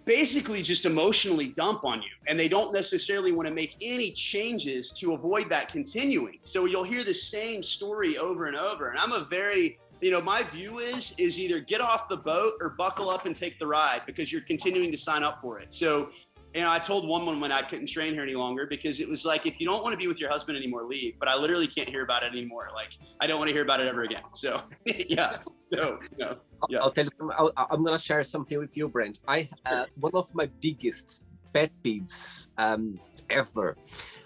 basically just emotionally dump on you, and they don't necessarily want to make any changes to avoid that continuing. So you'll hear the same story over and over. And I'm a very, you know, my view is either get off the boat or buckle up and take the ride, because you're continuing to sign up for it. So, you know, I told one woman I couldn't train her any longer, because it was like, if you don't want to be with your husband anymore, leave. But I literally can't hear about it anymore. Like, I don't want to hear about it ever again. So, yeah. So, you know, yeah. I'll tell you, I'm going to share something with you, Brent. One of my biggest pet peeves ever,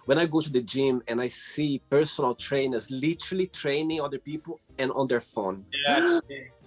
when I go to the gym and I see personal trainers literally training other people and on their phone. Yes.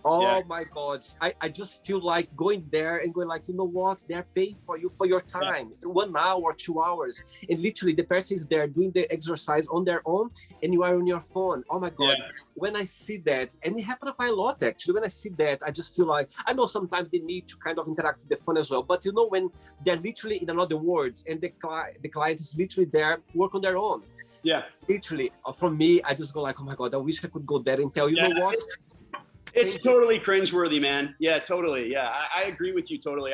Oh my God. I just feel like going there and going like, you know what? They're paying for you for your time, 1 hour, 2 hours. And literally the person is there doing the exercise on their own and you are on your phone. Oh my God. When I see that, and it happened quite a lot actually, when I see that, I just feel like, I know sometimes they need to kind of interact with the phone as well, but you know, when they're literally in another words and the client is literally there, work on their own. Yeah. Literally, from me, I just go like, oh my God, I wish I could go there and tell you know what? It's totally cringeworthy, man. Yeah, totally. Yeah, I agree with you totally.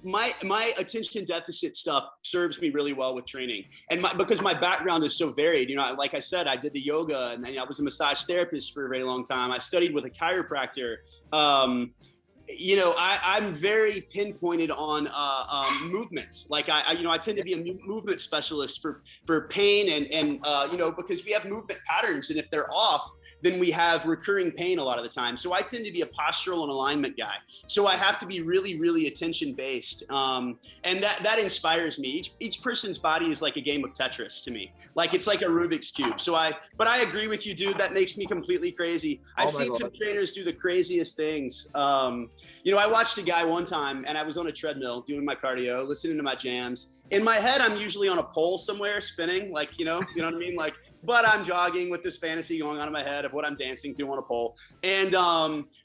My attention deficit stuff serves me really well with training, and because my background is so varied. You know, like I said, I did the yoga, and then I was a massage therapist for a very long time. I studied with a chiropractor. You know, I'm very pinpointed on movement. Like I tend to be a movement specialist for pain and you know, because we have movement patterns, and if they're off, then we have recurring pain a lot of the time. So I tend to be a postural and alignment guy. So I have to be really, really attention based. And that inspires me. Each person's body is like a game of Tetris to me. Like it's like a Rubik's Cube. But I agree with you, dude. That makes me completely crazy. I've seen some trainers do the craziest things. You know, I watched a guy one time and I was on a treadmill doing my cardio, listening to my jams. In my head, I'm usually on a pole somewhere spinning, like, you know what I mean? Like, but I'm jogging with this fantasy going on in my head of what I'm dancing to on a pole. And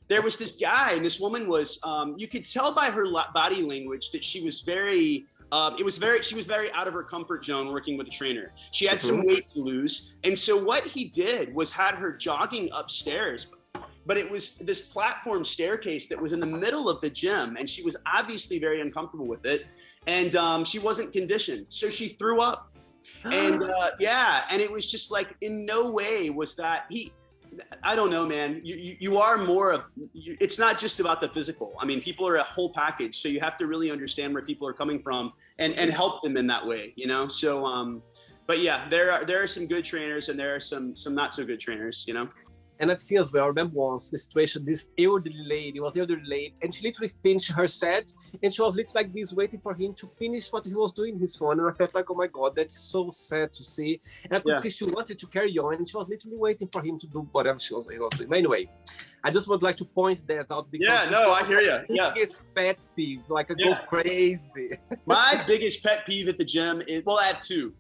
there was this guy, and this woman was, you could tell by her body language that she was very, she was very out of her comfort zone working with a trainer. She had some weight to lose. And so what he did was had her jogging upstairs, but it was this platform staircase that was in the middle of the gym. And she was obviously very uncomfortable with it. And she wasn't conditioned. So she threw up. And and it was just like, in no way was that I don't know, man. You are more of, it's not just about the physical. I mean, people are a whole package. So you have to really understand where people are coming from and help them in that way, you know? So, but yeah, there are some good trainers and there are some not so good trainers, you know? And I've seen as well, I remember once the situation, this elderly lady, and she literally finished her set, and she was literally like this, waiting for him to finish what he was doing in his phone. And I felt like, oh my God, that's so sad to see. And I could see she wanted to carry on, and she was literally waiting for him to do whatever he was doing. But anyway, I just would like to point that out because I hear you. Biggest pet peeves, like I go crazy. My biggest pet peeve at the gym is, well, I have two.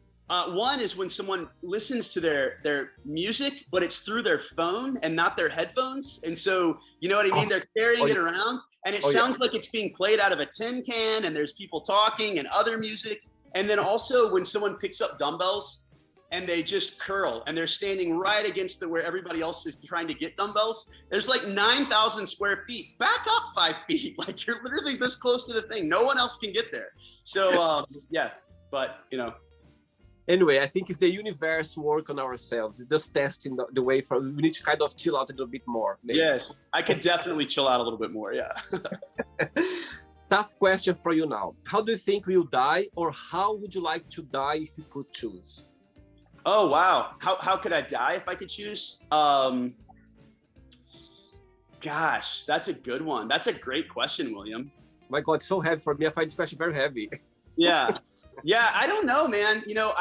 One is when someone listens to their music, but it's through their phone and not their headphones. And so, you know what I mean? They're carrying it around and it sounds like it's being played out of a tin can and there's people talking and other music. And then also when someone picks up dumbbells and they just curl and they're standing right against where everybody else is trying to get dumbbells. There's like 9,000 square feet. Back up 5 feet. Like you're literally this close to the thing. No one else can get there. So, but you know. Anyway, I think it's the universe work on ourselves. It's just testing the way for, we need to kind of chill out a little bit more. Maybe. Yes, I could definitely chill out a little bit more, yeah. Tough question for you now. How do you think you'll die, or how would you like to die if you could choose? Oh, wow. How could I die if I could choose? Gosh, that's a good one. That's a great question, William. My God, so heavy for me. I find this question very heavy. Yeah. Yeah, I don't know, man. You know,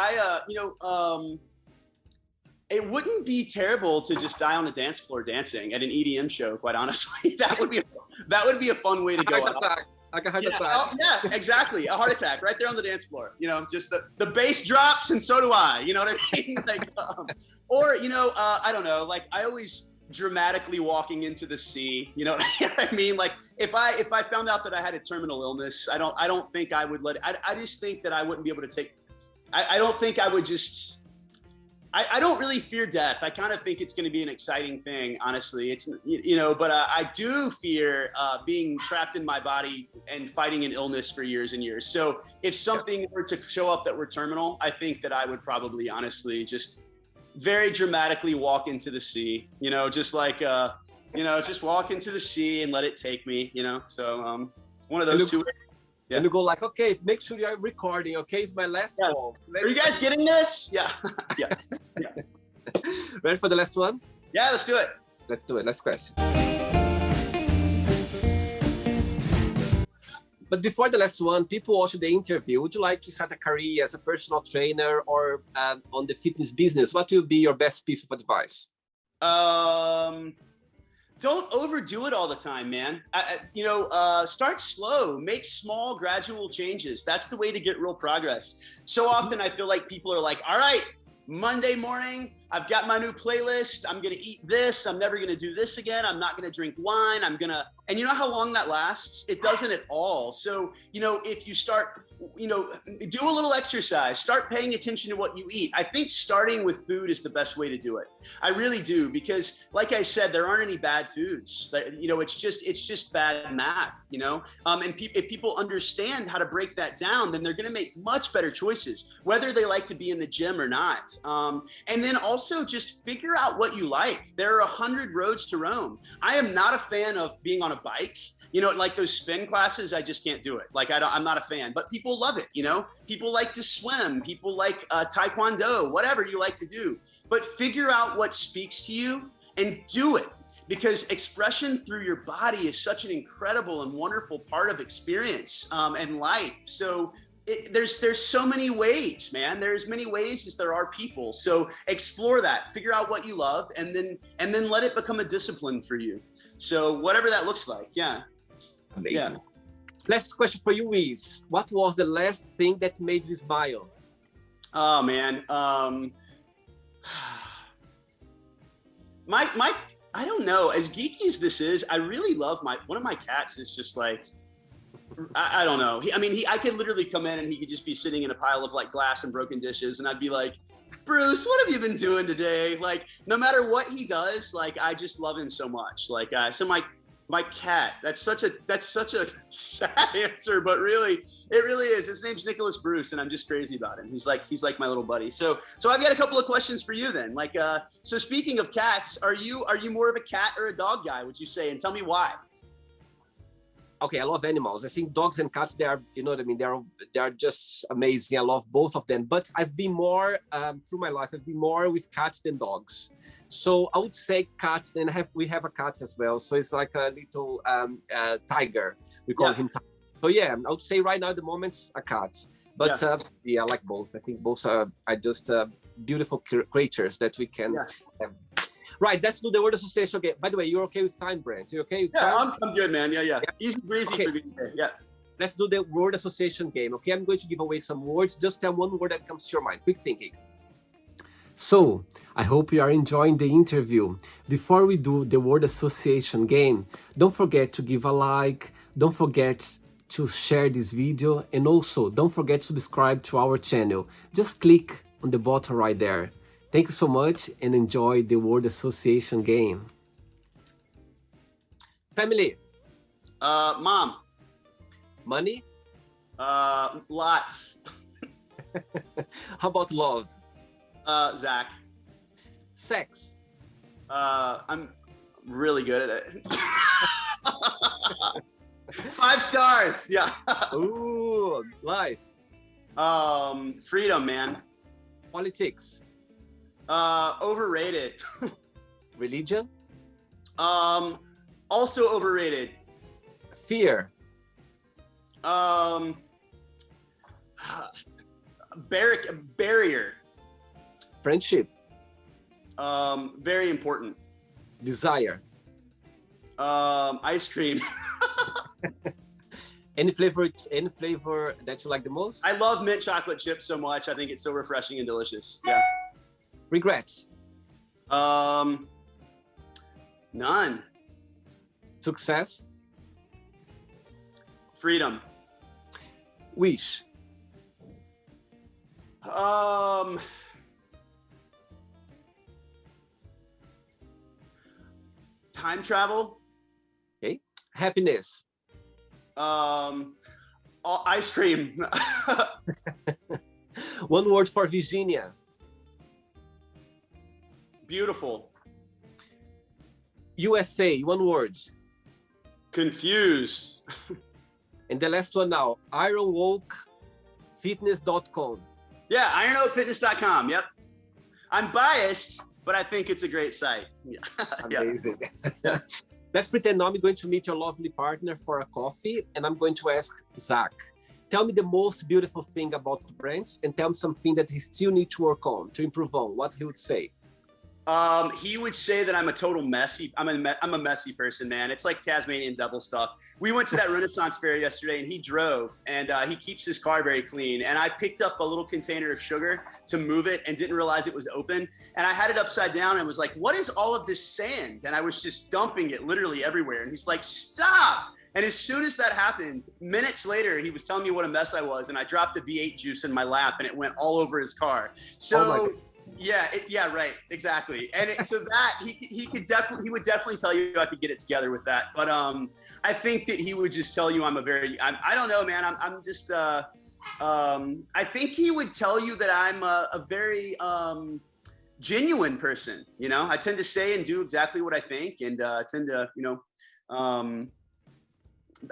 it wouldn't be terrible to just die on the dance floor dancing at an EDM show. Quite honestly, that would be a fun way to go. Like a heart attack. Yeah, exactly, a heart attack right there on the dance floor. You know, just the bass drops and so do I. You know what I mean? Like, or you know, I don't know. Like I always dramatically walking into the sea, you know what I mean? Like if I found out that I had a terminal illness, I don't think I would let it. I just think that I wouldn't be able to take, I don't think I would just, I don't really fear death. I kind of think it's going to be an exciting thing, honestly. It's, you know, but I do fear being trapped in my body and fighting an illness for years and years. So if something were to show up that were terminal, I think that I would probably honestly just very dramatically walk into the sea, you know, just like, you know, just walk into the sea and let it take me, you know? So one of those two. Yeah. And you go like, okay, make sure you're recording, okay? It's my last one. Are you guys getting this? Yeah. Yeah. Ready for the last one? Yeah, let's do it. Let's do it. Last question. But before the last one, people watching the interview, would you like to start a career as a personal trainer or on the fitness business? What will be your best piece of advice? don't overdo it all the time, man. Start slow, make small, gradual changes. That's the way to get real progress. So often I feel like people are like, all right, Monday morning, I've got my new playlist. I'm going to eat this. I'm never going to do this again. I'm not going to drink wine. And you know how long that lasts? It doesn't at all. So, if you start, do a little exercise, start paying attention to what you eat. I think starting with food is the best way to do it. I really do, because like I said, there aren't any bad foods. It's just bad math, if people understand how to break that down, then they're going to make much better choices, whether they like to be in the gym or not. And then also just figure out what you like. There are 100 roads to Rome. I am not a fan of being on a bike. Like those spin classes, I just can't do it. Like I'm not a fan, but people love it. People like to swim, people like Taekwondo, whatever you like to do, but figure out what speaks to you and do it, because expression through your body is such an incredible and wonderful part of experience and life. So there's so many ways, man. There's many ways as there are people. So explore that, figure out what you love, and then let it become a discipline for you. So whatever that looks like. Yeah. Amazing. Yeah. Last question for you is, what was the last thing that made you smile? Oh man. I don't know. As geeky as this is, I really love one of my cats is just like, I don't know. I could literally come in and he could just be sitting in a pile of like glass and broken dishes, and I'd be like, Bruce, what have you been doing today? Like, no matter what he does, like, I just love him so much. Like, so my cat, that's such a sad answer, but really, it really is. His name's Nicholas Bruce, and I'm just crazy about him. He's like my little buddy. So I've got a couple of questions for you then. Like, so speaking of cats, are you more of a cat or a dog guy, would you say? And tell me why. Okay, I love animals. I think dogs and cats, they are, you know what I mean? They are just amazing. I love both of them. But I've been more, through my life, I've been more with cats than dogs. So I would say cats, and we have a cat as well. So it's like a little tiger. We call him Tiger. So yeah, I would say right now at the moment, a cat. But I like both. I think both are just beautiful creatures that we can have. Right, let's do the word association game. By the way, you're okay with time, Brent? You okay with time? I'm good, man. Yeah. Easy breezy for me. Yeah. Let's do the word association game, okay? I'm going to give away some words. Just tell one word that comes to your mind. Quick thinking. So, I hope you are enjoying the interview. Before we do the word association game, don't forget to give a like. Don't forget to share this video. And also, don't forget to subscribe to our channel. Just click on the button right there. Thank you so much and enjoy the word association game. Family. Mom. Money. Lots. How about love? Zach. Sex. I'm really good at it. 5 stars. Yeah. Ooh, life. Freedom, man. Politics. Overrated. Religion. Also overrated. Fear. Barrier. Friendship. Very important. Desire. Ice cream. Any flavor that you like the most? I love mint chocolate chips so much. I think it's so refreshing and delicious. Yeah. Regrets. None. Success. Freedom. Wish. Time travel. Okay. Happiness. Ice cream. One word for Virginia. Beautiful. USA, one word. Confused. And the last one now, ironwokefitness.com. Yeah, ironwokefitness.com. Yep. I'm biased, but I think it's a great site. Yeah. Amazing. Let's pretend now I'm going to meet your lovely partner for a coffee, and I'm going to ask Zach, tell me the most beautiful thing about Brents, and tell me something that he still needs to work on, to improve on, what he would say. He would say that I'm a total messy. I'm a messy person, man. It's like Tasmanian devil stuff. We went to that Renaissance fair yesterday, and he drove, and he keeps his car very clean. And I picked up a little container of sugar to move it, and didn't realize it was open. And I had it upside down, and was like, "What is all of this sand?" And I was just dumping it literally everywhere. And he's like, "Stop!" And as soon as that happened, minutes later, he was telling me what a mess I was, and I dropped the V8 juice in my lap, and it went all over his car. So. Yeah, right, exactly. And so that he would definitely tell you I could get it together with that. But I think that he would just tell you I don't know, man. I'm just I think he would tell you that I'm a very genuine person. You know, I tend to say and do exactly what I think, and tend to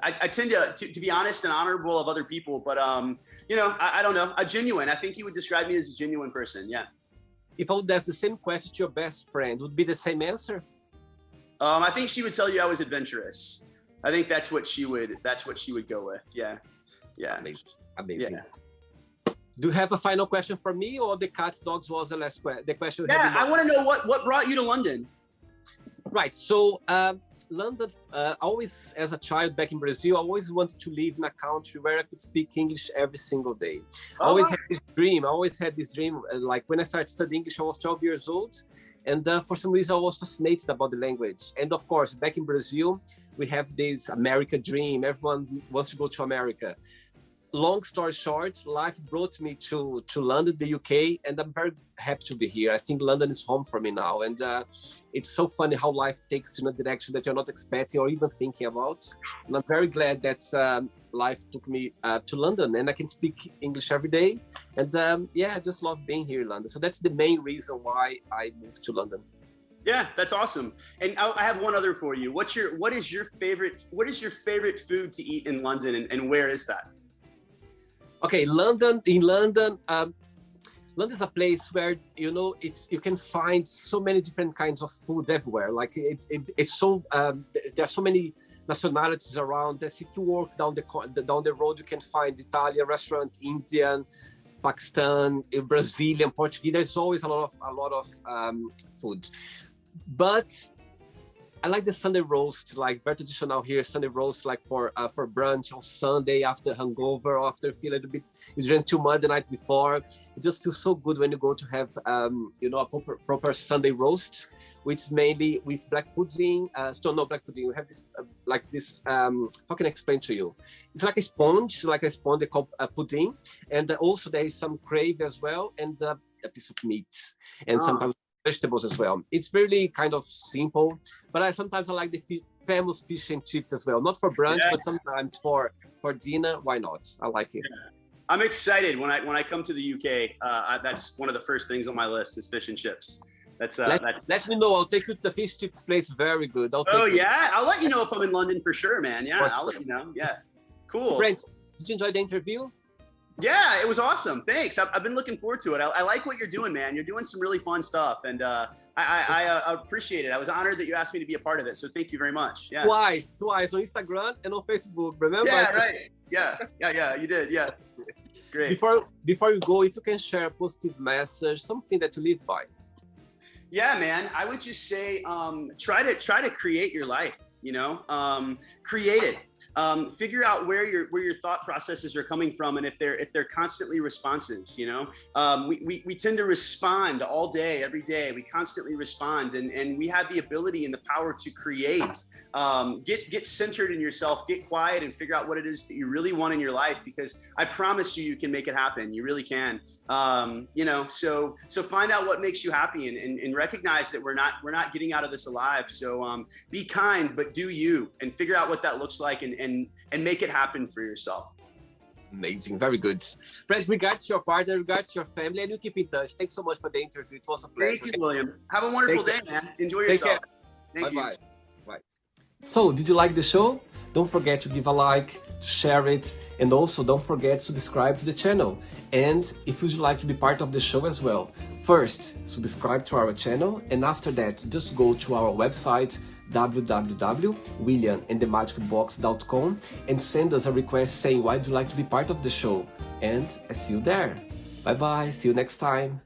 I tend to be honest and honorable of other people. But I don't know, a genuine. I think he would describe me as a genuine person. Yeah. If I would ask the same question to your best friend, would be the same answer? I think she would tell you I was adventurous. I think that's what she would go with. Yeah. Amazing. Yeah. Do you have a final question for me, or the cats dogs was the last question? The question. Yeah, I want to know what brought you to London. Right. So London, always as a child back in Brazil, I always wanted to live in a country where I could speak English every single day. I always had this dream. Like when I started studying English, I was 12 years old. And for some reason, I was fascinated about the language. And of course, back in Brazil, we have this America dream. Everyone wants to go to America. Long story short, life brought me to London, the UK, and I'm very happy to be here. I think London is home for me now. And it's so funny how life takes you in a direction that you're not expecting or even thinking about. And I'm very glad that life took me to London, and I can speak English every day. And I just love being here in London. So that's the main reason why I moved to London. Yeah, that's awesome. And I have one other for you. What is your favorite food to eat in London, and where is that? Okay, London is a place where you can find so many different kinds of food everywhere. Like it's so there are so many nationalities around that if you walk down the road, you can find Italian restaurant, Indian, Pakistan, Brazilian, Portuguese. There's always a lot of food, but I like the Sunday roast, like very traditional here. Sunday roast, like for brunch on Sunday after hangover, or after feel a little bit you drank too much the night before. It just feels so good when you go to have a proper Sunday roast, which is mainly with black pudding. No black pudding. We have this how can I explain to you? It's like a sponge they call pudding, and also there is some gravy as well, and a piece of meat, and sometimes vegetables as well. It's really kind of simple, but I sometimes like the famous fish and chips as well. Not for brunch, but sometimes for dinner. Why not? I like it. Yeah. I'm excited when I come to the UK. That's one of the first things on my list is fish and chips. Let me know. I'll take you to the fish chips place. Very good. I'll let you know if I'm in London for sure, man. Yeah, I'll let you know. Yeah, cool. Brent, did you enjoy the interview? Yeah, it was awesome. Thanks. I've been looking forward to it. I like what you're doing, man. You're doing some really fun stuff, and I appreciate it. I was honored that you asked me to be a part of it. So thank you very much. Yeah. Twice on Instagram and on Facebook. Remember? Yeah, right. Yeah. You did. Yeah. Great. Before you go, if you can share a positive message, something that you live by. Yeah, man. I would just say, try to create your life. Create it. Figure out where your thought processes are coming from, and if they're constantly responses. We tend to respond all day, every day. We constantly respond, and we have the ability and the power to create. Get centered in yourself, get quiet, and figure out what it is that you really want in your life, because I promise you can make it happen. You really can. So find out what makes you happy, and recognize that we're not getting out of this alive. So be kind, but do you, and figure out what that looks like, and make it happen for yourself. Amazing. Very good. Brent, regards to your partner, regards to your family, and you keep in touch. Thanks so much for the interview. It was a pleasure. Thank you, William. Have a wonderful day, man. Enjoy yourself. Thank you. Bye. So, did you like the show? Don't forget to give a like, to share it, and also don't forget to subscribe to the channel. And if you'd like to be part of the show as well, first, subscribe to our channel, and after that, just go to our website, www.williamandthemagicbox.com, and send us a request saying why would you like to be part of the show, and I see you there. Bye bye, see you next time.